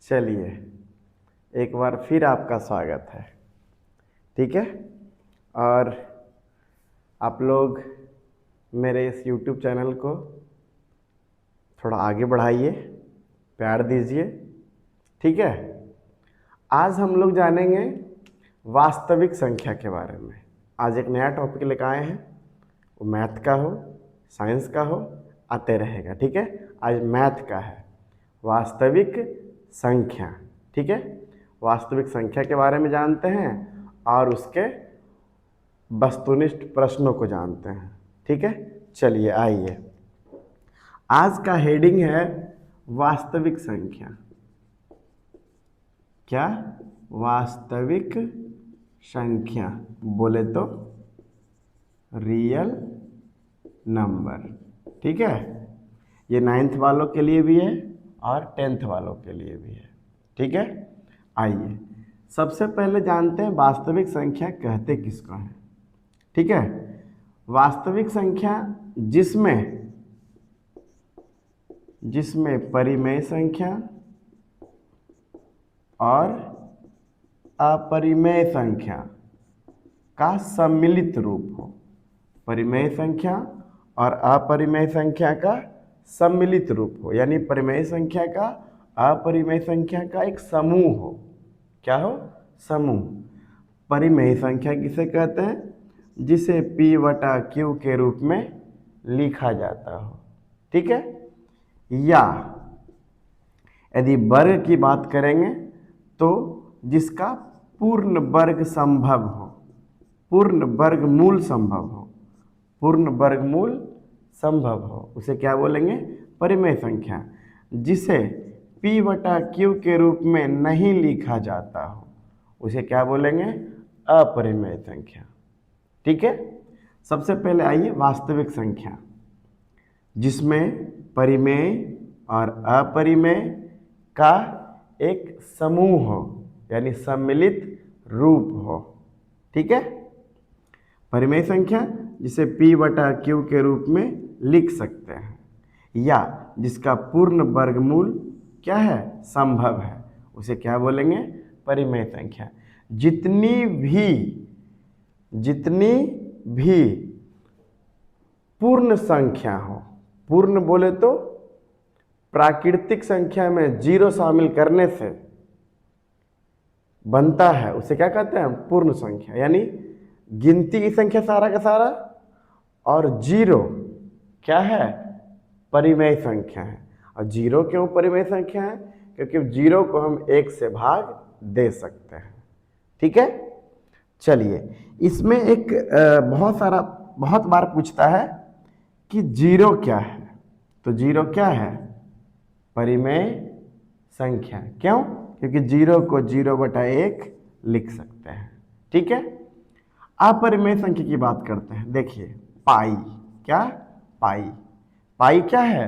चलिए, एक बार फिर आपका स्वागत है। ठीक है, और आप लोग मेरे इस YouTube चैनल को थोड़ा आगे बढ़ाइए, प्यार दीजिए। ठीक है, आज हम लोग जानेंगे वास्तविक संख्या के बारे में। आज एक नया टॉपिक लेकर आए हैं, वो मैथ का हो, साइंस का हो, आते रहेगा। ठीक है, आज मैथ का है, वास्तविक संख्या। ठीक है, वास्तविक संख्या के बारे में जानते हैं और उसके वस्तुनिष्ठ प्रश्नों को जानते हैं। ठीक है, चलिए आइए। आज का हेडिंग है वास्तविक संख्या। क्या? वास्तविक संख्या बोले तो रियल नंबर। ठीक है, ये 9th वालों के लिए भी है और 10th वालों के लिए भी है। ठीक है, आइए सबसे पहले जानते हैं वास्तविक संख्या कहते किसको हैं। ठीक है, वास्तविक संख्या जिसमें परिमेय संख्या और अपरिमेय संख्या का सम्मिलित रूप हो। परिमेय संख्या और अपरिमेय संख्या का सम्मिलित रूप हो, यानी परिमेय संख्या का अपरिमेय संख्या का एक समूह हो। क्या हो? समूह। परिमेय संख्या किसे कहते हैं? जिसे P/Q के रूप में लिखा जाता हो। ठीक है, या यदि वर्ग की बात करेंगे तो जिसका पूर्ण वर्ग संभव हो, पूर्ण वर्गमूल संभव हो, पूर्ण वर्गमूल संभव हो, उसे क्या बोलेंगे? परिमेय संख्या। जिसे P/Q के रूप में नहीं लिखा जाता हो, उसे क्या बोलेंगे? अपरिमेय संख्या। ठीक है, सबसे पहले आइए वास्तविक संख्या जिसमें परिमेय और अपरिमेय का एक समूह हो, यानी सम्मिलित रूप हो। ठीक है, परिमेय संख्या जिसे P/Q के रूप में लिख सकते हैं, या जिसका पूर्ण वर्गमूल क्या है? संभव है, उसे क्या बोलेंगे? परिमेय संख्या। जितनी भी पूर्ण संख्या हो, पूर्ण बोले तो प्राकृतिक संख्या में 0 शामिल करने से बनता है, उसे क्या कहते हैं? पूर्ण संख्या। यानी गिनती की संख्या सारा का सारा और 0 क्या है? परिमेय संख्या है। और 0 क्यों परिमेय संख्या है? क्योंकि 0 को हम 1 से भाग दे सकते हैं। ठीक है, चलिए इसमें एक बहुत बार पूछता है कि 0 क्या है। तो 0 क्या है? परिमेय संख्या। क्यों? क्योंकि 0 को 0/1 लिख सकते हैं। ठीक है, अपरिमेय संख्या की बात करते हैं। देखिए पाई। क्या? पाई क्या है?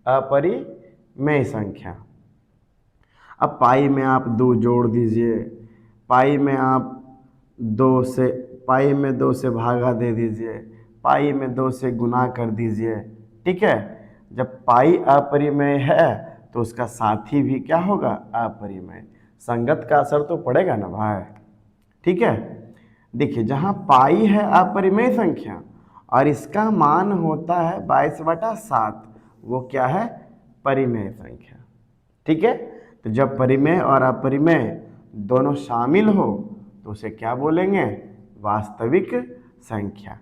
अपरिमेय संख्या। अब पाई में आप 2 जोड़ दीजिए, पाई में आप 2 से भागा दे दीजिए, पाई में 2 से गुना कर दीजिए। ठीक है, जब पाई अपरिमेय है तो उसका साथी भी क्या होगा? अपरिमेय। संगत का असर तो पड़ेगा ना भाई। ठीक है, देखिए जहाँ पाई है अपरिमेय संख्या और इसका मान होता है 22/7, वो क्या है? परिमेय संख्या। ठीक है, तो जब परिमेय और अपरिमेय दोनों शामिल हो तो उसे क्या बोलेंगे? वास्तविक संख्या।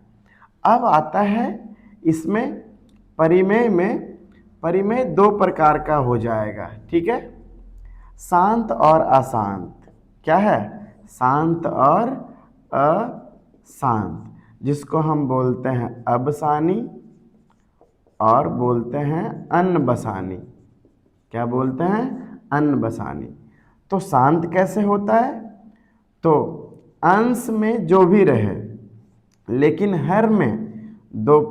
अब आता है इसमें परिमेय 2 प्रकार का हो जाएगा। ठीक है, शांत और अशांत। क्या है? शांत और अशांत, जिसको हम बोलते हैं अबशानी और बोलते हैं अनबसानी। क्या बोलते हैं? अनबसानी। तो शांत कैसे होता है? तो अंश में जो भी रहे लेकिन हर में 2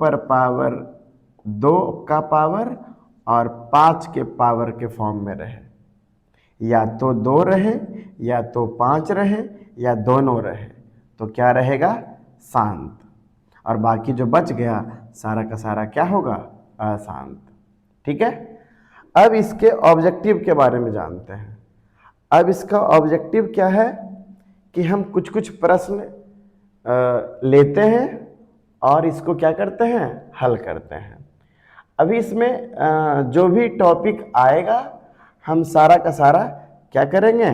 का पावर और 5 के पावर के फॉर्म में रहे। या तो 2 रहे, या तो 5 रहे, या दोनों रहे, तो क्या रहेगा? शांत। और बाकी जो बच गया सारा का सारा क्या होगा? अशांत। ठीक है, अब इसके ऑब्जेक्टिव के बारे में जानते हैं। अब इसका ऑब्जेक्टिव क्या है कि हम कुछ कुछ प्रश्न लेते हैं और इसको क्या करते हैं, हल करते हैं। अभी इसमें जो भी टॉपिक आएगा हम सारा का सारा क्या करेंगे,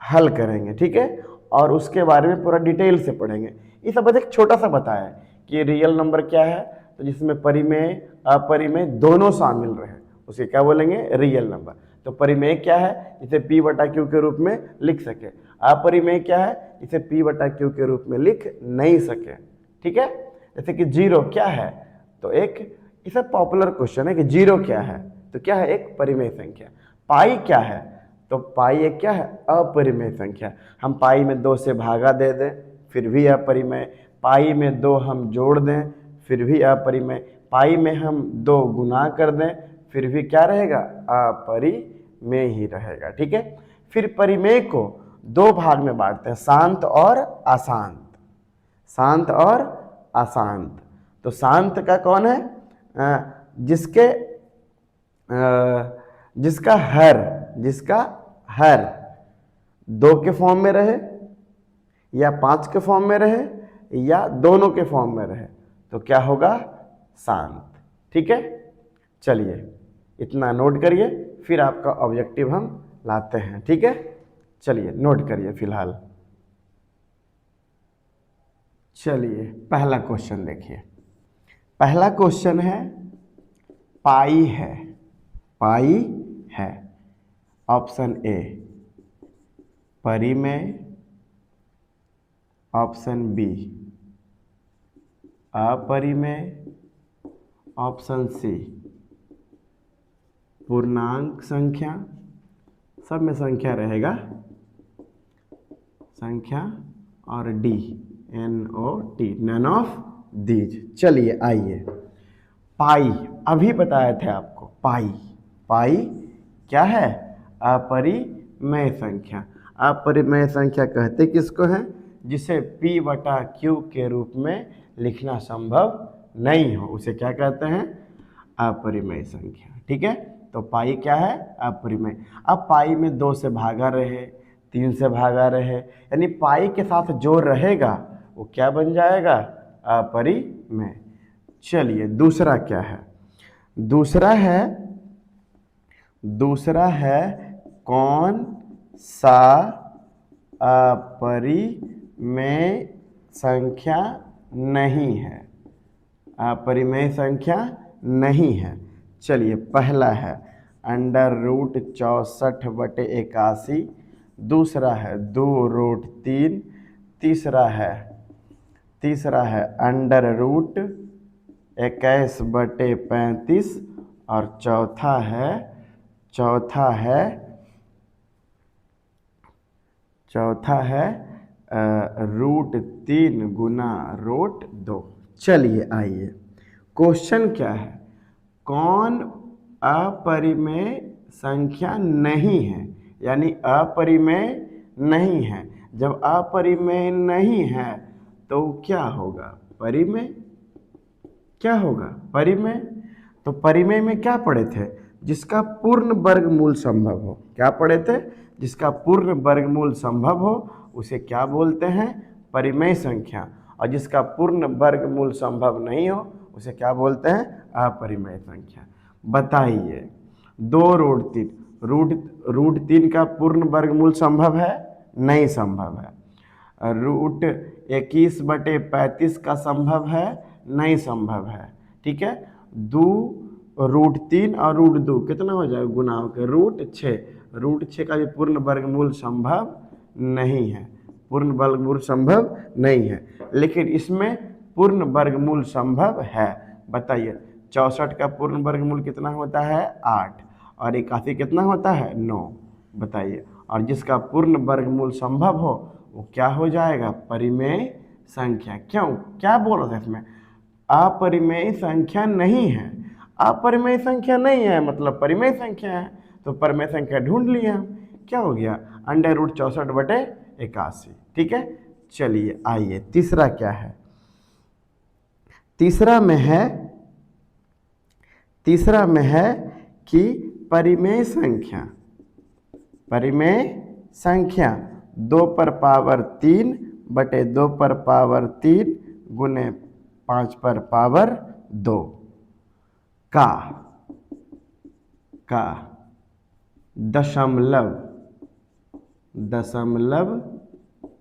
हल करेंगे, ठीक है। और उसके बारे में पूरा डिटेल से पढ़ेंगे। ये सब बस एक छोटा सा बताया है कि रियल नंबर क्या है, तो जिसमें परिमेय अपरिमेय दोनों शामिल रहे उसे क्या बोलेंगे, रियल नंबर। तो परिमेय क्या है, इसे p बटा क्यू के रूप में लिख सके। अपरिमेय क्या है, इसे p बटा क्यू के रूप में लिख नहीं सके, ठीक है। जैसे कि जीरो क्या है, तो एक इसे पॉपुलर क्वेश्चन है कि जीरो क्या है, तो क्या है, एक परिमेय संख्या। पाई क्या है, तो पाई एक क्या है, अपरिमेय संख्या। हम पाई में 2 से भागा दे दें फिर भी अपरिमेय, पाई में 2 हम जोड़ दें फिर भी अपरिमेय, पाई में हम 2 गुना कर दें फिर भी क्या रहेगा, अपरिमेय ही रहेगा, ठीक है। फिर परिमेय को 2 भाग में बांटते हैं, शांत और अशांत, शांत और अशांत। तो शांत का कौन है, जिसका हर 2 के फॉर्म में रहे या 5 के फॉर्म में रहे या दोनों के फॉर्म में रहे, तो क्या होगा, शांत, ठीक है। चलिए इतना नोट करिए, फिर आपका ऑब्जेक्टिव हम लाते हैं, ठीक है। चलिए नोट करिए फिलहाल। चलिए पहला क्वेश्चन देखिए। पहला क्वेश्चन है पाई है। ऑप्शन ए परिमेय, ऑप्शन बी अपरिमेय, ऑप्शन सी पूर्णांक संख्या, सब में संख्या रहेगा, संख्या, और D NOT none of these. चलिए आइए, पाई अभी बताए थे आपको, पाई क्या है, अपरिमेय संख्या। अपरिमेय संख्या कहते किसको हैं, जिसे p बटा क्यू के रूप में लिखना संभव नहीं हो, उसे क्या कहते हैं, अपरिमेय संख्या, ठीक है। तो पाई क्या है, अपरिमेय। अब पाई में 2 से भागा रहे, 3 से भागा रहे, यानी पाई के साथ जो रहेगा वो क्या बन जाएगा, अपरिमेय। चलिए दूसरा क्या है, दूसरा है कौन सा अपरिमेय संख्या नहीं है, अपरिमेय संख्या नहीं है। चलिए पहला है √64/81, दूसरा है 2√3, तीसरा है √21/35 और चौथा है √3 गुना √2। चलिए आइए, क्वेश्चन क्या है, कौन अपरिमेय संख्या नहीं है, यानी अपरिमेय नहीं है। जब अपरिमेय नहीं है तो क्या होगा, परिमेय, क्या होगा, परिमेय। तो परिमेय में क्या पढ़े थे, जिसका पूर्ण वर्गमूल संभव हो, क्या पढ़े थे, जिसका पूर्ण वर्गमूल संभव हो उसे क्या बोलते हैं, परिमेय संख्या। और जिसका पूर्ण वर्गमूल संभव नहीं हो उसे क्या बोलते हैं, अपरिमेय संख्या। बताइए 2√3, √3 का पूर्ण वर्गमूल संभव है, नहीं संभव है। √21/35 का संभव है, नहीं संभव है, ठीक है। 2√3 और √2 कितना हो जाएगा, गुना होकर √6 का भी पूर्ण वर्गमूल संभव नहीं है, पूर्ण वर्गमूल संभव नहीं है। लेकिन इसमें पूर्ण वर्गमूल संभव है। बताइए 64 का पूर्ण वर्गमूल कितना होता है, 8, और 81 कितना होता है, 9। बताइए, और जिसका पूर्ण वर्गमूल संभव हो वो क्या हो जाएगा, परिमेय संख्या। क्यों, क्या बोल रहे थे इसमें, अपरिमेय संख्या नहीं है। अपरिमेय संख्या नहीं है मतलब परिमेय संख्या है, तो परिमेय संख्या ढूंढ लिया हम, क्या हो गया, √64/81, ठीक है। चलिए आइए तीसरा क्या है, तीसरा में है कि परिमेय संख्या 2 पर पावर 3 बटे 2 पर पावर 3 गुने 5 पर पावर 2 का दशमलव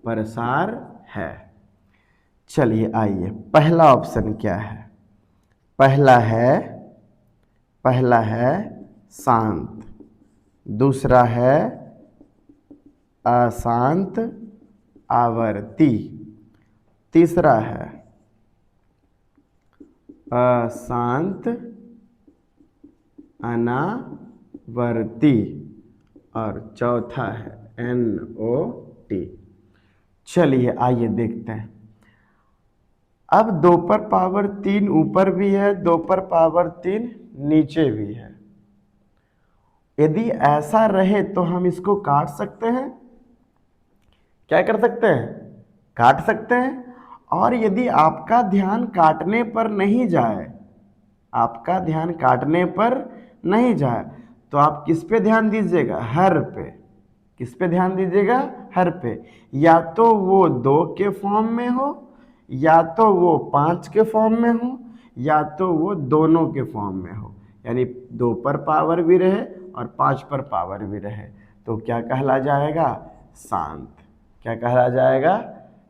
प्रसार है। चलिए आइए, पहला ऑप्शन क्या है? पहला है शांत, दूसरा है अशांत आवर्ती, तीसरा है अशांत अनावर्ती और चौथा है NOT। चलिए आइए देखते हैं। अब 2 पर पावर 3 ऊपर भी है, 2 पर पावर 3 नीचे भी है। यदि ऐसा रहे तो हम इसको काट सकते हैं। क्या कर सकते हैं? काट सकते हैं। और यदि आपका ध्यान काटने पर नहीं जाए, तो आप किस पे ध्यान दीजिएगा? हर पे। किस पे ध्यान दीजिएगा? हर पे। या तो वो 2 के फॉर्म में हो, या तो वो 5 के फॉर्म में हो, या तो वो दोनों के फॉर्म में हो। यानी 2 पर पावर भी रहे और 5 पर पावर भी रहे, तो क्या कहला जाएगा? शांत। क्या कहला जाएगा?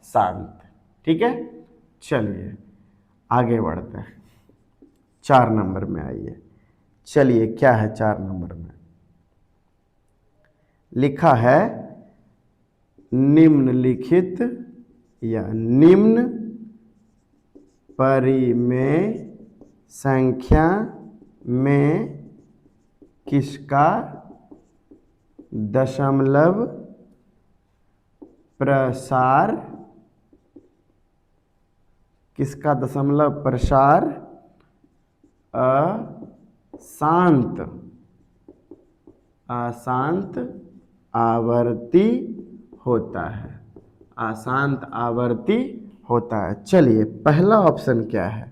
शांत। ठीक है, चलिए आगे बढ़ते हैं। 4 नंबर में आइए। चलिए, क्या है 4 नंबर में? लिखा है निम्नलिखित या निम्न परिमेय संख्या में किसका दशमलव प्रसार अशांत आवर्ती होता है। अशांत आवर्ती होता है। चलिए, पहला ऑप्शन क्या है?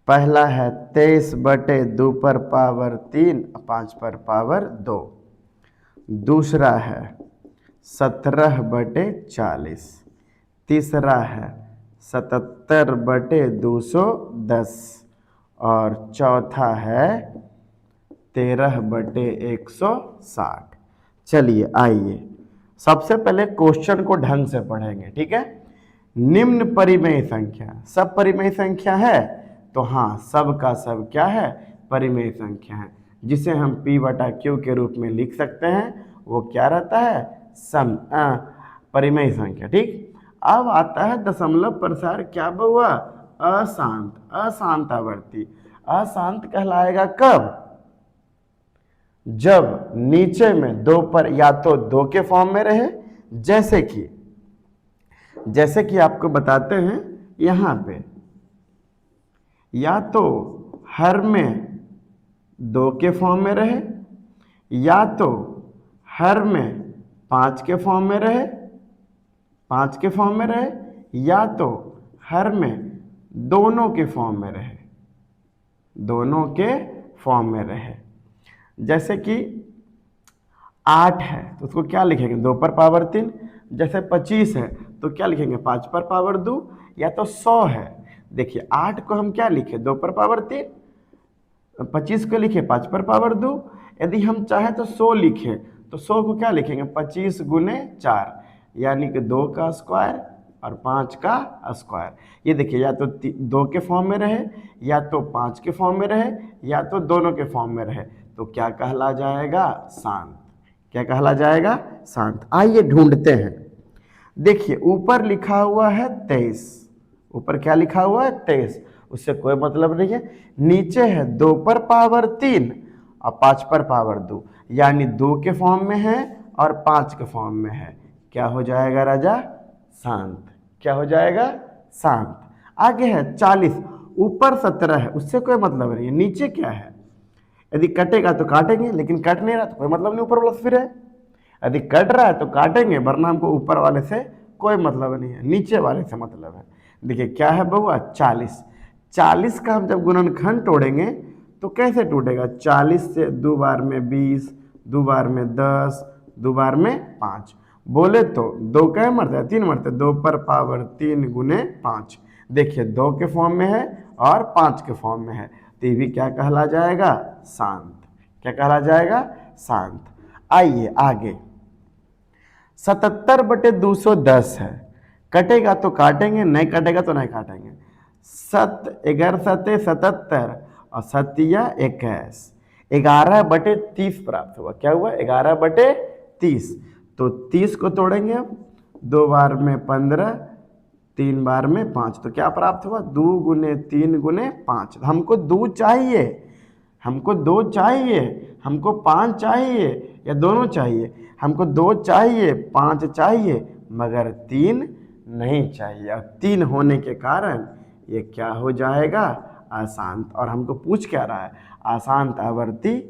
पहला है 23 बटे 2 पर पावर 3 5 पर पावर 2। दूसरा है 17 बटे 40। तीसरा है 77 बटे 210 और चौथा है 13 बटे 160। चलिए आइए, सबसे पहले क्वेश्चन को ढंग से पढ़ेंगे। ठीक है, निम्न परिमेय संख्या, सब परिमेय संख्या है तो हाँ, सब का सब क्या है? परिमेय संख्या है, जिसे हम P बटा Q के रूप में लिख सकते हैं। वो क्या रहता है? परिमेय संख्या। ठीक, अब आता है दशमलव प्रसार। क्या हुआ? अशांत आवर्ती। अशांत कहलाएगा कब? जब नीचे में 2 पर या तो 2 के फॉर्म में रहे, जैसे कि आपको बताते हैं यहां पे, या तो हर में 2 के फॉर्म में रहे, या तो हर में 5 के फॉर्म में रहे, या तो हर में दोनों के फॉर्म में रहे। जैसे कि 8 है तो उसको क्या लिखेंगे? 2 पर पावर 3। जैसे 25 है तो क्या लिखेंगे? 5 पर पावर 2। या तो 100 है, देखिए 8 को हम क्या लिखे? 2 पर पावर 3। 25 को लिखे 5 पर पावर 2। यदि हम चाहें तो 100 लिखे, तो 100 को क्या लिखेंगे? 25 गुने 4, यानी कि 2 का स्क्वायर और 5 का स्क्वायर। ये देखिए, या तो 2 के फॉर्म में रहे, या तो 5 के फॉर्म में रहे, या तो दोनों के फॉर्म में रहे, तो क्या कहला जाएगा? शांत। क्या कहला जाएगा? शांत। आइए ढूंढते हैं। देखिए, ऊपर लिखा हुआ है 23। ऊपर क्या लिखा हुआ है? 23। उससे कोई मतलब नहीं है। नीचे है 2 पर पावर 3 और 5 पर पावर 2, यानी 2 के फॉर्म में है और 5 के फॉर्म में है। क्या हो जाएगा राजा? शांत। क्या हो जाएगा? शांत। आगे है 40। ऊपर 17 है, उससे कोई मतलब नहीं है। नीचे क्या है? यदि कटेगा तो काटेंगे, लेकिन कट नहीं रहा तो कोई मतलब नहीं, ऊपर वाला फिर है। यदि कट रहा है तो काटेंगे, वरना हमको ऊपर वाले से कोई मतलब नहीं है, नीचे वाले से मतलब है। देखिए क्या है बउआ? 40। 40 का हम जब गुणनखंड तोड़ेंगे तो कैसे टूटेगा? 40 से 2 बार में 20, 2 बार में 10, 2 बार में 5। बोले तो 2 कै मरते 3 मरते, 2 पर पावर 3 गुने 5। देखिए 2 के फॉर्म में है और 5 के फॉर्म में है, तो ये भी क्या कहला जाएगा? शांत। क्या कहला जाएगा? शांत। आइए आगे, 77/210 है, कटेगा तो काटेंगे, नहीं कटेगा तो नहीं काटेंगे। 11×7 = 77 और 7×1 = 11/30 प्राप्त हुआ। क्या हुआ? 11/30। तो 30 को तोड़ेंगे अब, 2 बार में 15, 3 बार में 5, तो क्या प्राप्त हुआ? 2 गुने 3 गुने 5। हमको 2 चाहिए, हमको 2 चाहिए, हमको 5 चाहिए या दोनों चाहिए? हमको 2 चाहिए, 5 चाहिए, मगर 3 नहीं चाहिए। और 3 होने के कारण ये क्या हो जाएगा? अशांत। और हमको पूछ क्या रहा है? अशांत आवर्ती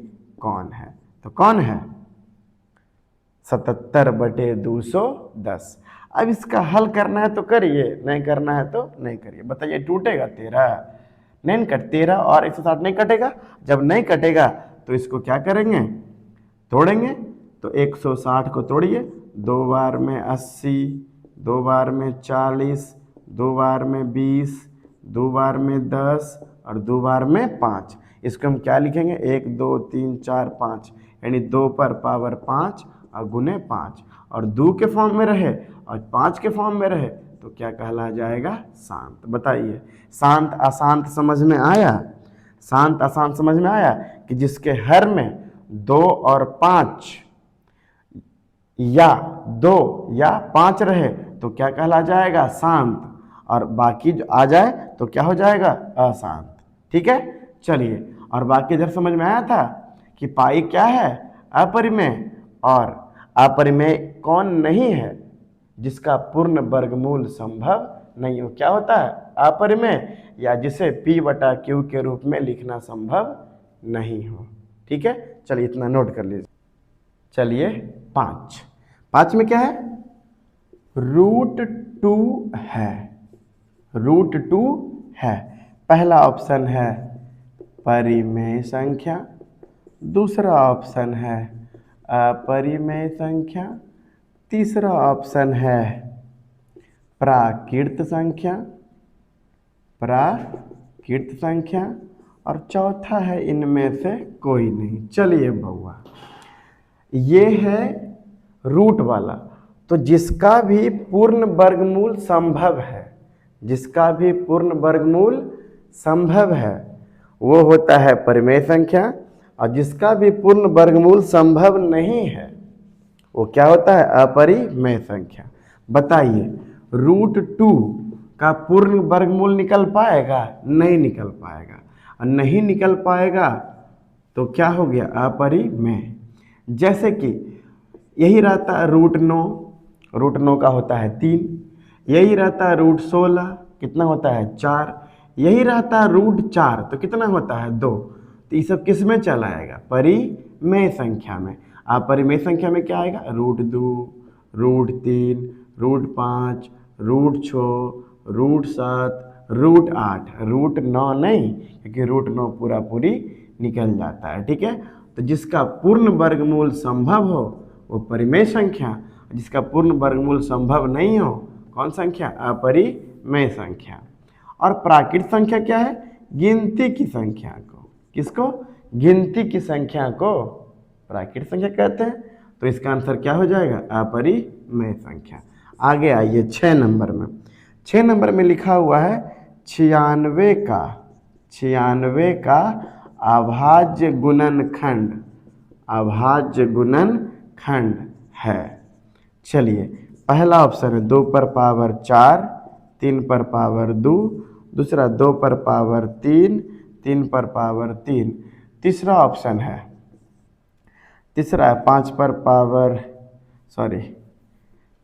कौन है? तो कौन है? 77/210। अब इसका हल करना है तो करिए, नहीं करना है तो नहीं करिए। बताइए, टूटेगा 13? नहीं कट 13 और 160 नहीं कटेगा। जब नहीं कटेगा तो इसको क्या करेंगे? तोड़ेंगे। तो 160 को तोड़िए, 2 बार में 80, 2 बार में 40, 2 बार में 20, 2 बार में 10 और 2 बार में 5। इसको हम क्या लिखेंगे? 1 2 3 4 5, यानी 2 पर पावर 5 और गुने 5। और 2 के फॉर्म में रहे और 5 के फॉर्म में रहे तो क्या कहला जाएगा? शांत। बताइए, शांत अशांत समझ में आया? शांत अशांत समझ में आया कि जिसके हर में 2 और 5 या 2 या 5 रहे तो क्या कहला जाएगा? शांत। और बाकी जो आ जाए तो क्या हो जाएगा? अशांत। ठीक है, चलिए। और बाकी इधर समझ में आया था कि पाई क्या है? अपरिमेय। और अपरिमेय कौन नहीं है? जिसका पूर्ण वर्गमूल संभव नहीं हो। क्या होता है? अपरिमेय, या जिसे P/Q के रूप में लिखना संभव नहीं हो। ठीक है, चलिए इतना नोट कर लीजिए। चलिए 5 में क्या है? √2 है, √2 है। पहला ऑप्शन है परिमेय संख्या, दूसरा ऑप्शन है अपरिमेय संख्या, तीसरा ऑप्शन है प्राकृत संख्या, प्राकृत संख्या, और चौथा है इनमें से कोई नहीं। चलिए बउआ, ये है रूट वाला, तो जिसका भी पूर्ण वर्गमूल संभव है, जिसका भी पूर्ण वर्गमूल संभव है वो होता है परिमेय संख्या, और जिसका भी पूर्ण वर्गमूल संभव नहीं है वो क्या होता है? अपरिमेय संख्या। बताइए, √2 का पूर्ण वर्गमूल निकल पाएगा? नहीं निकल पाएगा। और नहीं निकल पाएगा तो क्या हो गया? अपरिमेय। जैसे कि यही रहता है √9, √9 का होता है 3, यही रहता है √16, कितना होता है? 4, यही रहता है √4, तो कितना होता है? 2। तो ये सब किस में चला आएगा? परिमेय संख्या में। अपरिमेय संख्या में क्या आएगा? √2, √3, √5, √6, √7, √8, √9 नहीं, क्योंकि √9 पूरा पूरी निकल जाता है। ठीक है, तो जिसका पूर्ण वर्गमूल संभव हो वो परिमेय संख्या, जिसका पूर्ण वर्गमूल संभव नहीं हो कौन संख्या? अपरिमेय संख्या। और प्राकृत संख्या क्या है? गिनती की संख्या को। किसको? गिनती की संख्या को प्राकृत संख्या कहते हैं। तो इसका आंसर क्या हो जाएगा? अपरिमेय संख्या। आगे आइए 6 नंबर में। 6 नंबर में लिखा हुआ है 96 का अभाज्य गुणनखंड, अभाज्य गुणनखंड है। चलिए, पहला ऑप्शन है 2 पर पावर 4, 3 पर पावर 2, दूसरा 2 पर पावर 3, 3 पर पावर 3, तीसरा ऑप्शन है, तीसरा है 5 पर पावर,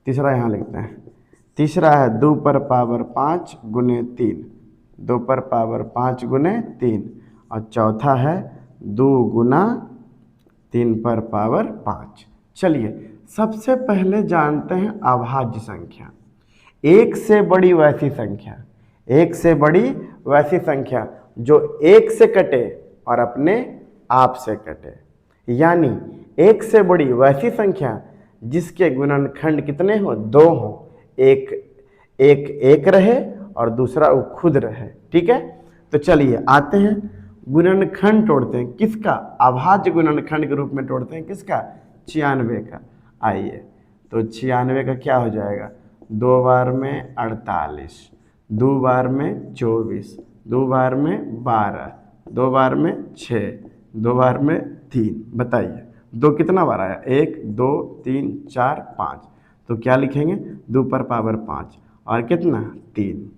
तीसरा यहाँ लिखते हैं, तीसरा है 2 पर पावर 5 गुने 3, 2 पर पावर 5 गुने 3, और चौथा है 2 गुना 3 पर पावर 5। चलिए सबसे पहले जानते हैं अभाज्य संख्या। एक से बड़ी वैसी संख्या, एक से बड़ी वैसी संख्या जो एक से कटे और अपने आप से कटे, यानी एक से बड़ी वैसी संख्या जिसके गुणनखंड कितने हो, 2 हो, एक एक एक रहे और दूसरा वो खुद रहे। ठीक है, तो चलिए आते हैं, गुणनखंड तोड़ते हैं। किसका? अभाज्य गुणनखंड के रूप में तोड़ते हैं। किसका? 96 का। आइए, तो 96 का क्या हो जाएगा, 2 बार में 48, 2 बार में 24, 2 बार में 12, 2 बार में 6, 2 बार में 3। बताइए 2 कितना बार आया, 1 2 3 4 5, तो क्या लिखेंगे, 2 पर पावर 5 और कितना 3।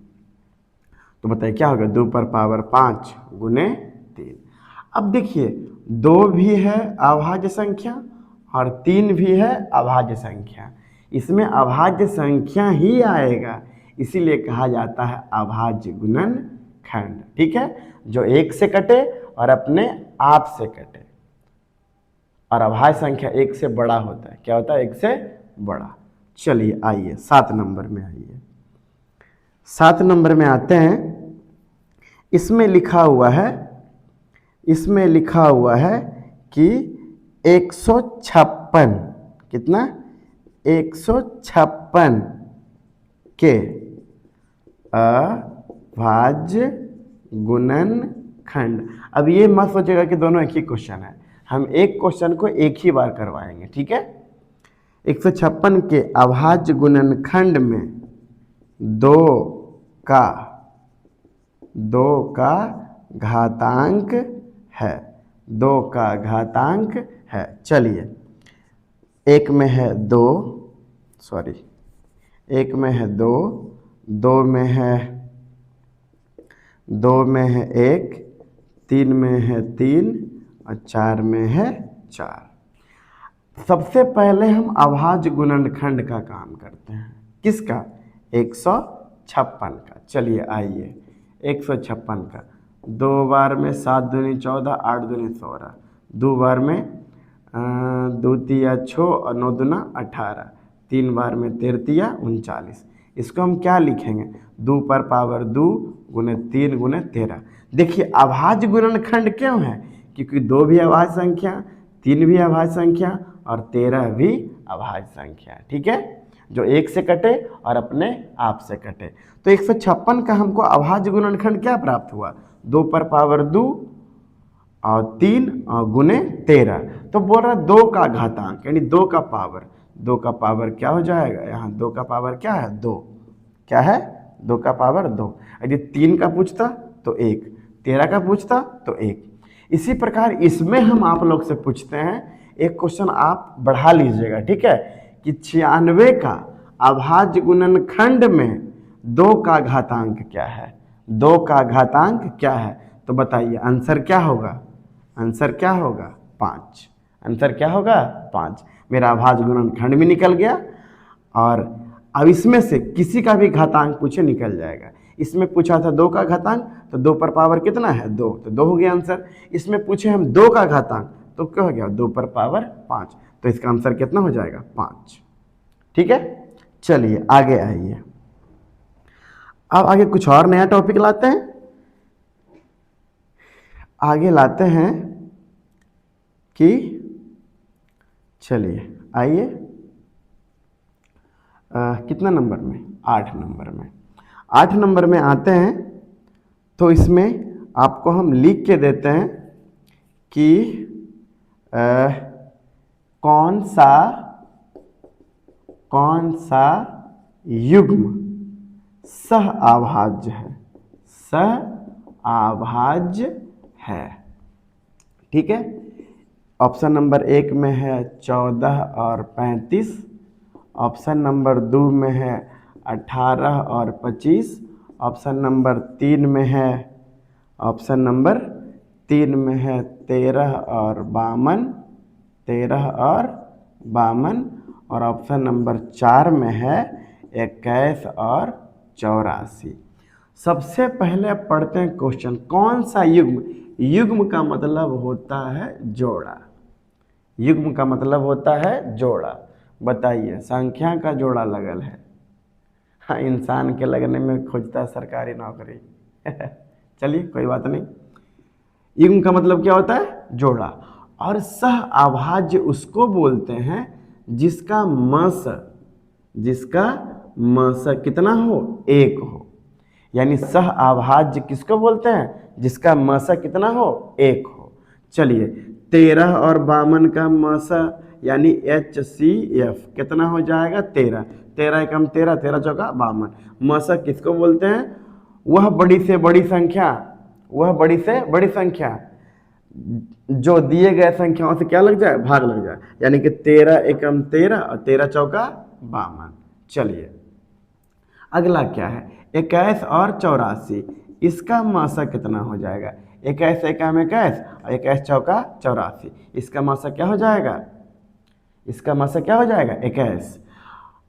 तो बताइए क्या होगा, 2 पर पावर 5 गुने 3। अब देखिए 2 भी है अभाज्य संख्या और 3 भी है अभाज्य संख्या, इसमें अभाज्य संख्या ही आएगा, इसीलिए कहा जाता है अभाज्य गुणनखंड। ठीक है, जो एक से कटे और अपने आप से कटे, और अभाज्य संख्या एक से बड़ा होता है। क्या होता है, एक से बड़ा। चलिए आइए 7 नंबर में आइए, 7 नंबर में आते हैं। इसमें लिखा हुआ है, इसमें लिखा हुआ है कि 156, कितना, 156 के अभाज्य गुणनखंड। अब ये मत सोचेगा कि दोनों एक ही क्वेश्चन है, हम एक क्वेश्चन को एक ही बार करवाएंगे। ठीक है, 156 के अभाज्य गुणनखंड में 2 का घातांक है, 2 का घातांक है। चलिए, एक में है 2, सॉरी, एक में है 2, 2 में है 1, 3 में है 3 और 4 में है 4। सबसे पहले हम अभाज्य गुणनखंड का काम करते हैं। किसका? 156 का। चलिए आइए, 156 का 2 बार में 7 दूनी 14, 8 दूनी 16, 2 बार में 2 तिया 6 और 9 दूना 18, 3 बार में 13 तिया 39। इसको हम क्या लिखेंगे, 2 पर पावर 2 गुने 3 गुने 13। देखिए अभाज्य गुणनखंड क्यों है, क्योंकि 2 भी अभाज्य संख्या, 3 भी अभाज्य संख्या और 13 भी अभाज्य संख्या। ठीक है, जो एक से कटे और अपने आप से कटे। तो 156 का हमको अभाज्य गुणनखंड क्या प्राप्त हुआ, 2 पर पावर 2 और 3 और गुने 13। तो बोल रहा 2 का घातांक यानी 2 का पावर, 2 का पावर क्या हो जाएगा, यहाँ 2 का पावर क्या है, 2। क्या है, 2 का पावर 2। यदि 3 का पूछता तो 1, 13 का पूछता तो 1। इसी प्रकार इसमें हम आप लोग से पूछते हैं, एक क्वेश्चन आप बढ़ा लीजिएगा। ठीक है, कि 96 का अभाज्य गुणनखंड में 2 का घातांक क्या है, 2 का घातांक क्या है। तो बताइए आंसर क्या होगा, आंसर क्या होगा, 5। आंसर क्या होगा, 5। मेरा अभाज्य गुणनखंड भी निकल गया, और अब इसमें से किसी का भी घातांक पूछे निकल जाएगा। इसमें पूछा था 2 का घातांक, तो 2 पर पावर कितना है, 2, तो 2 हो गया आंसर। इसमें पूछे हम 2 का घातांक, तो क्या हो गया, 2 पर पावर 5, तो इसका आंसर कितना हो जाएगा, 5। ठीक है, चलिए आगे आइए, अब आगे कुछ और नया टॉपिक लाते हैं। आगे लाते हैं कि, चलिए आइए, कितना नंबर में, 8 नंबर में। 8 नंबर में आते हैं, तो इसमें आपको हम लिख के देते हैं कि कौन सा युग्म सह अभाज्य है, सह अभाज्य है। ठीक है, ऑप्शन नंबर 1 में है 14 और 35, ऑप्शन नंबर 2 में है 18 और 25, ऑप्शन नंबर 3 में है, ऑप्शन नंबर 3 में है 13 और 52, 13 और 52, और ऑप्शन नंबर 4 में है 21 और 84। सबसे पहले पढ़ते हैं क्वेश्चन, कौन सा युग्म, युग्म का मतलब होता है जोड़ा, युग्म का मतलब होता है जोड़ा। बताइए, संख्या का जोड़ा लगल है, हाँ, इंसान के लगने में खोजता सरकारी नौकरी चलिए कोई बात नहीं। युग्म का मतलब क्या होता है, जोड़ा। और सह अभाज्य उसको बोलते हैं जिसका मस कितना हो, एक हो। यानी सह अभाज्य किसको बोलते हैं, जिसका मस कितना हो, एक हो। चलिए 13 और 52 का मस यानी HCF कितना हो जाएगा, 13। 13 एकम 13, 13 चौका 52। मस किसको बोलते हैं, वह बड़ी से बड़ी संख्या, जो दिए गए संख्याओं से क्या लग जाए, भाग लग जाए। यानी कि 13 एकम 13 और 13 चौका 52। चलिए अगला क्या है, 21 और 84, इसका मासा कितना हो जाएगा। 21 एकम 21 और 21 चौका 84, इसका मासा क्या हो जाएगा, 21।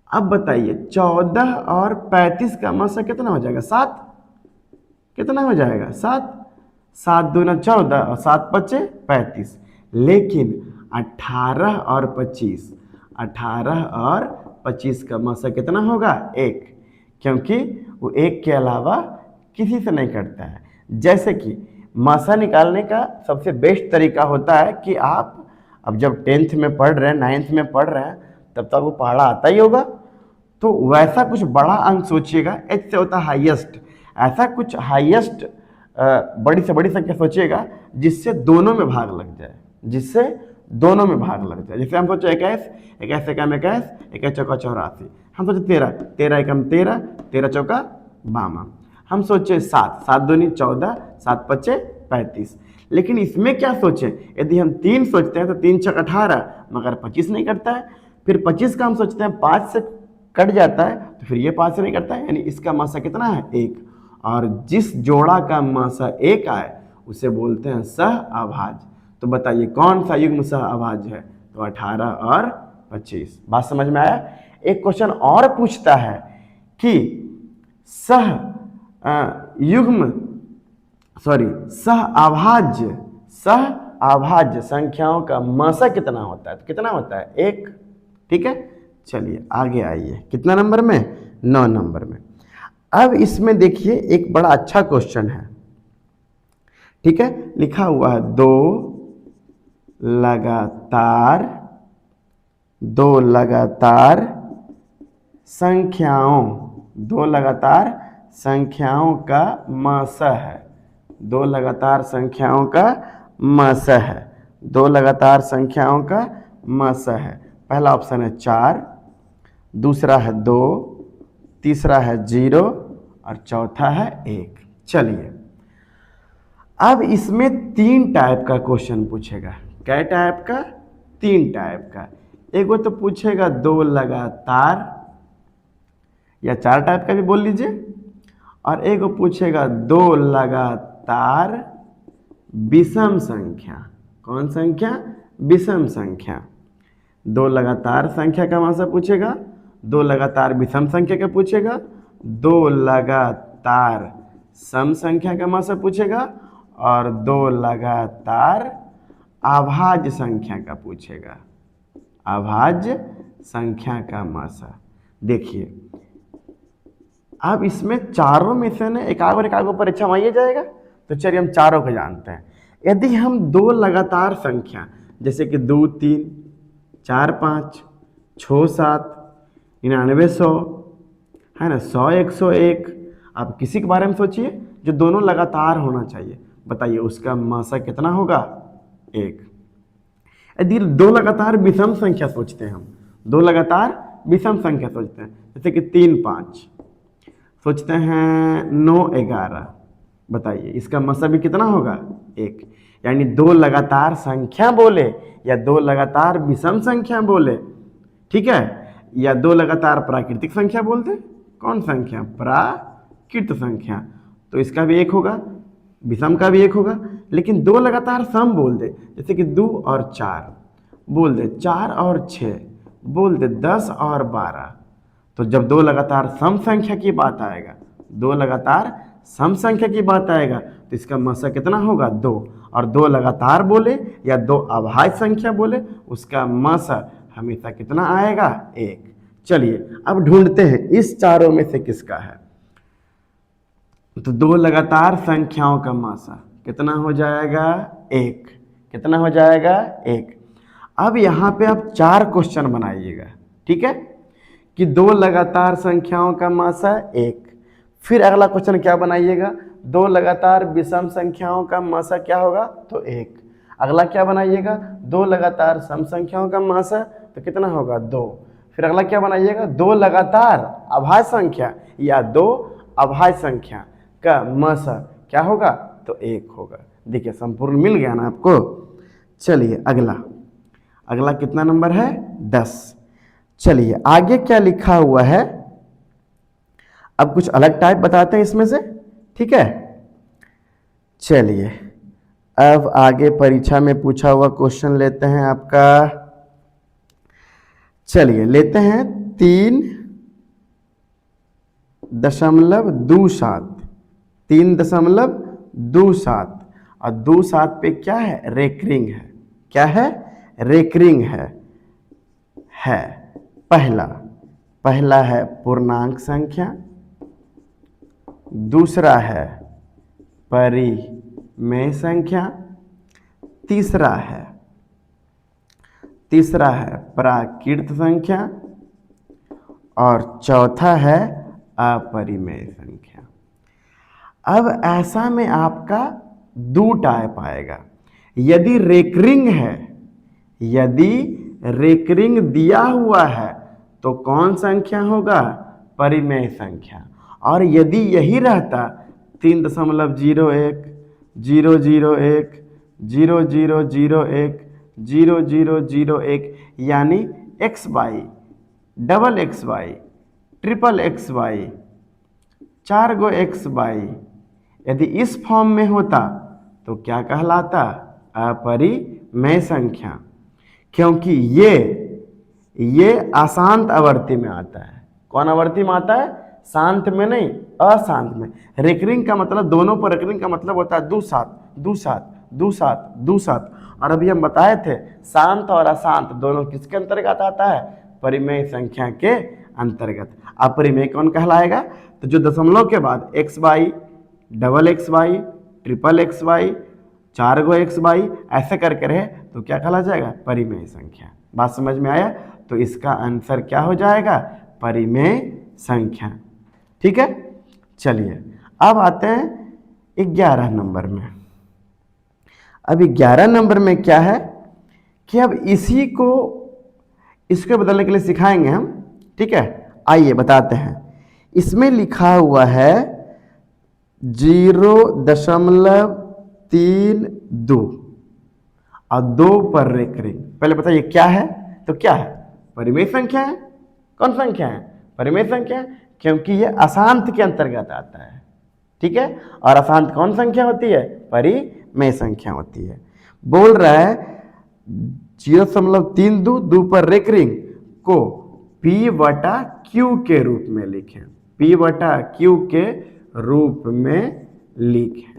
अब बताइए 14 और 35 का मासा कितना हो जाएगा, 7। कितना हो जाएगा, 7। 7 दूना 14 और 7 पचे 35। लेकिन 18 और 25 का मासा कितना होगा, 1, क्योंकि वो एक के अलावा किसी से नहीं कटता है। जैसे कि मासा निकालने का सबसे बेस्ट तरीका होता है कि आप अब जब 10th में पढ़ रहे हैं, 9th में पढ़ रहे हैं, तब तो आपको पढ़ा आता ही होगा। तो वैसा कुछ बड़ा अंक सोचिएगा, H से होता है हाईएस्ट, ऐसा कुछ हाईएस्ट बड़ी से बड़ी संख्या सोचिएगा जिससे दोनों में भाग लग जाए, जैसे हम सोचे 21, 21 एकम 21, 21 चौका 84। हम सोचे 13, 13 एकम 13, 13 चौका 52। हम सोचे 7, 7 दूनी 14, 7 पचे 35। लेकिन इसमें क्या सोचे, यदि हम 3 सोचते हैं तो 3 छक 18, मगर 25 नहीं कटता है। फिर 25 का हम सोचते हैं 5 से कट जाता है, तो फिर ये 5 से नहीं कटता है, यानी इसका मासा कितना है, 1। और जिस जोड़ा का मासा 1 आए उसे बोलते हैं सह अभाज्य। तो बताइए कौन सा युग्म सह अभाज्य है, तो 18 और 25। बात समझ में आया। एक क्वेश्चन और पूछता है कि सह अभाज्य संख्याओं का मासा कितना होता है, तो कितना होता है, 1। ठीक है, चलिए आगे आइए, कितना नंबर में, 9 नंबर में। अब इसमें देखिए एक बड़ा अच्छा क्वेश्चन है, ठीक है, लिखा हुआ है दो लगातार संख्याओं का मासा है। दो लगातार संख्याओं का मासा है। पहला ऑप्शन है 4, दूसरा है 2, तीसरा है 0 और चौथा है 1। चलिए अब इसमें 3 टाइप का क्वेश्चन पूछेगा। क्या टाइप का, 3 टाइप का। एक तो पूछेगा 2 लगातार, या 4 टाइप का भी बोल लीजिए, और एक पूछेगा 2 लगातार विषम संख्या। कौन संख्या, विषम संख्या। 2 लगातार संख्या का मासा पूछेगा, 2 लगातार विषम संख्या का पूछेगा, 2 लगातार सम संख्या का मासा पूछेगा, और 2 लगातार अभाज्य संख्या का पूछेगा। अभाज्य संख्या का मासा। देखिए अब इसमें चारों में से ना एक आगो परीक्षा में आइए जाएगा, तो चलिए हम चारों को जानते हैं। यदि हम 2 लगातार संख्या जैसे कि 2 3 4 5 6 7 99 100 है ना, 100 101, आप किसी के बारे में सोचिए जो दोनों लगातार होना चाहिए, बताइए उसका मासा कितना होगा, 1। यदि 2 लगातार विषम संख्या सोचते हैं, हम 2 लगातार विषम संख्या सोचते हैं, जैसे कि 3 5, सोचते हैं 9 11, बताइए इसका मासा भी कितना होगा, 1। यानी 2 लगातार संख्या बोले या 2 लगातार विषम संख्या बोले, ठीक है, या 2 लगातार प्राकृतिक संख्या बोलते, कौन संख्या, प्राकृत संख्या, तो इसका भी 1 होगा, विषम का भी 1 होगा। लेकिन 2 लगातार सम बोल दे, जैसे कि 2 और 4 बोल दे, 4 और 6 बोल दे, 10 और 12, तो जब 2 लगातार सम संख्या की बात आएगा, 2 लगातार सम संख्या की बात आएगा, तो इसका मासा कितना होगा, 2। और 2 लगातार बोले या 2 अभाज्य संख्या बोले, उसका मासा हमेशा कितना आएगा, 1। चलिए अब ढूंढते हैं इस चारों में से किसका है। तो 2 लगातार संख्याओं का मासा कितना हो जाएगा, 1। कितना हो जाएगा, 1। अब यहाँ पे आप 4 क्वेश्चन बनाइएगा, ठीक है, कि 2 लगातार संख्याओं का मासा 1। फिर अगला क्वेश्चन क्या बनाइएगा, 2 लगातार विषम संख्याओं का मासा क्या होगा, तो 1। अगला क्या बनाइएगा, 2 लगातार सम संख्याओं का मासा, तो कितना होगा, 2। फिर अगला क्या बनाइएगा, 2 लगातार अभाज्य संख्या या 2 अभाज्य संख्या का मासा क्या होगा, तो 1 होगा। देखिए संपूर्ण मिल गया ना आपको। चलिए अगला कितना नंबर है, 10। चलिए आगे क्या लिखा हुआ है, अब कुछ अलग टाइप बताते हैं इसमें से, ठीक है। चलिए अब आगे परीक्षा में पूछा हुआ क्वेश्चन लेते हैं आपका। चलिए लेते हैं 3.27, 3.27 और 27 पे क्या है, रेकरिंग है। क्या है, रेकरिंग है। पहला है पूर्णांक संख्या, दूसरा है परिमेय संख्या, तीसरा है प्राकृत संख्या और चौथा है अपरिमेय संख्या। अब ऐसा में आपका 2 टाइप आएगा। यदि रेकरिंग दिया हुआ है तो कौन संख्या होगा, परिमेय संख्या। और यदि यही रहता 3.01, 001, 0001, 0001 यानी XY, double XY, triple XY, 4 गो XY, यदि इस फॉर्म में होता तो क्या कहलाता, अपरिमेय संख्या। क्योंकि ये अशांत आवर्ती में आता है। कौन आवर्ती में आता है, शांत में नहीं, अशांत में। रेकरिंग का मतलब, दोनों पर रेकरिंग का मतलब होता है 2 7 2 7 2 7 2 7। और अभी हम बताए थे शांत और अशांत दोनों किसके अंतर्गत आता है, परिमेय संख्या के अंतर्गत। अपरिमेय कौन कहलाएगा, तो जो दशमलव के बाद XY, double XY, triple XY, 4 गो XY ऐसे करके रहे तो क्या कहला जाएगा, परिमेय संख्या। बात समझ में आया। तो इसका आंसर क्या हो जाएगा, परिमेय संख्या, ठीक है। चलिए अब आते हैं 11 नंबर में। अब 11 नंबर में क्या है कि अब इसको बदलने के लिए सिखाएंगे हम, ठीक है। आइए बताते हैं। इसमें लिखा हुआ है 0.32 और 2 पर रेकरिंग। पहले बताइए क्या है, तो क्या है, परिमेय संख्या है। कौन संख्या है, परिमेय संख्या है, क्योंकि ये अशांत के अंतर्गत आता है, ठीक है। और अशांत कौन संख्या होती है, परिमेय संख्या होती है। बोल रहा है 0.32 2 पर रेकरिंग को P/Q के रूप में लिखें, P/Q के रूप में लिखें।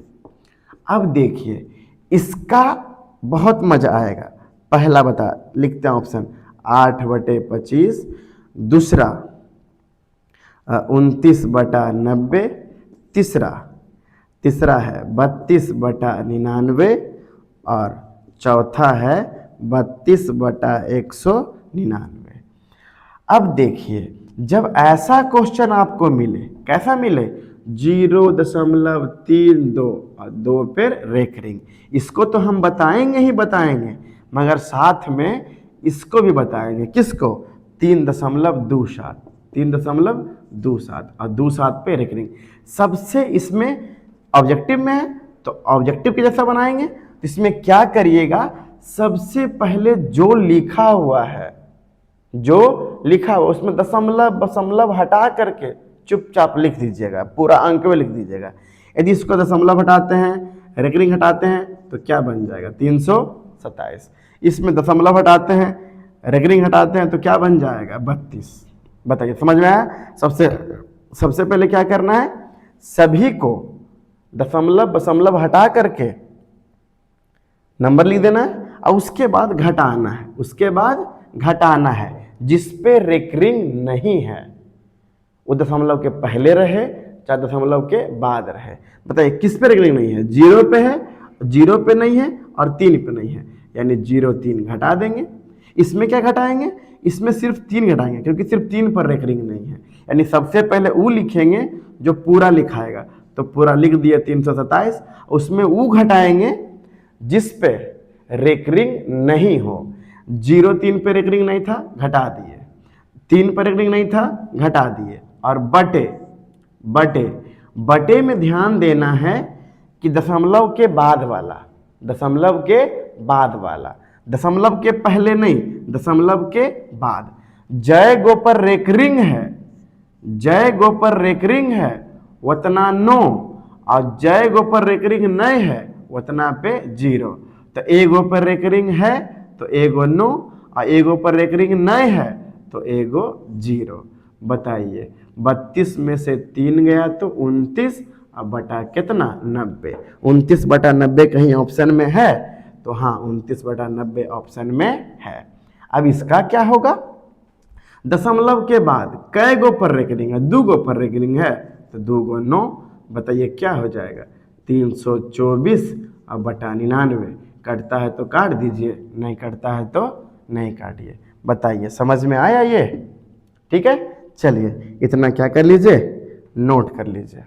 अब देखिए इसका बहुत मजा आएगा। पहला लिखते हैं ऑप्शन 8/25, दूसरा 29/90, तीसरा है 32/99 और चौथा है 32/199। अब देखिए जब ऐसा क्वेश्चन आपको मिले, कैसा मिले, 0.32 और 2 पर रेकरिंग, इसको तो हम बताएंगे ही बताएंगे, मगर साथ में इसको भी बताएंगे। किसको, 3.27 और 27 पे रेकरिंग। सबसे इसमें ऑब्जेक्टिव में है तो ऑब्जेक्टिव के जैसा बनाएंगे। इसमें क्या करिएगा, सबसे पहले जो लिखा हुआ उसमें दशमलव हटा करके चुपचाप लिख दीजिएगा, पूरा अंक में लिख दीजिएगा। यदि इसको दशमलव हटाते हैं, रेकरिंग हटाते हैं तो क्या बन जाएगा, 327। इसमें दशमलव हटाते हैं, रेकरिंग हटाते हैं तो क्या बन जाएगा, 32। बताइए समझ में आया। सबसे पहले क्या करना है, सभी को दशमलव हटा करके नंबर लिख देना है और उसके बाद घटाना है। जिस पे रेकरिंग नहीं है वो दशमलव के पहले रहे चाहे दशमलव के बाद रहे। बताइए किस पे रेकरिंग नहीं है, 0 पे है, 0 पे नहीं है और 3 पे नहीं है, यानी 0 3 घटा देंगे। इसमें क्या घटाएंगे, इसमें सिर्फ 3 घटाएंगे क्योंकि सिर्फ 3 पर रेकरिंग नहीं है, यानी सबसे पहले ऊ लिखेंगे जो पूरा लिखाएगा, तो पूरा लिख दिए 327, उसमें ऊ घटाएंगे जिस पे रेकरिंग नहीं हो। 0 3 पे रेकरिंग नहीं था, घटा दिए, 3 पर रेकरिंग नहीं था, घटा दिए, और बटे बटे बटे में ध्यान देना है कि दशमलव के बाद वाला, दशमलव के बाद वाला, दशमलव के पहले नहीं, दशमलव के बाद। जय गो पर रेकरिंग है, जय गो पर रेकरिंग है उतना 9, और जय गो पर रेकरिंग नहीं है उतना पे 0। तो एगो पर रेकरिंग है तो एगो 9, और एगो पर रेकरिंग नहीं है तो एगो 0। बताइए 32 में से 3 गया तो 29, अब बटा कितना 90। 29 बटा 90 कहीं ऑप्शन में है तो हाँ 29 बटा 90 ऑप्शन में है। अब इसका क्या होगा, दशमलव के बाद कै गो पर रेकरिंग है, 2 गो पर रेकरिंग है तो 2 गो 9। बताइए क्या हो जाएगा 324 और बटा 99, कटता है तो काट दीजिए, नहीं कटता है तो नहीं काटिए। बताइए समझ में आया ये, ठीक है। चलिए इतना क्या कर लीजिए, नोट कर लीजिए।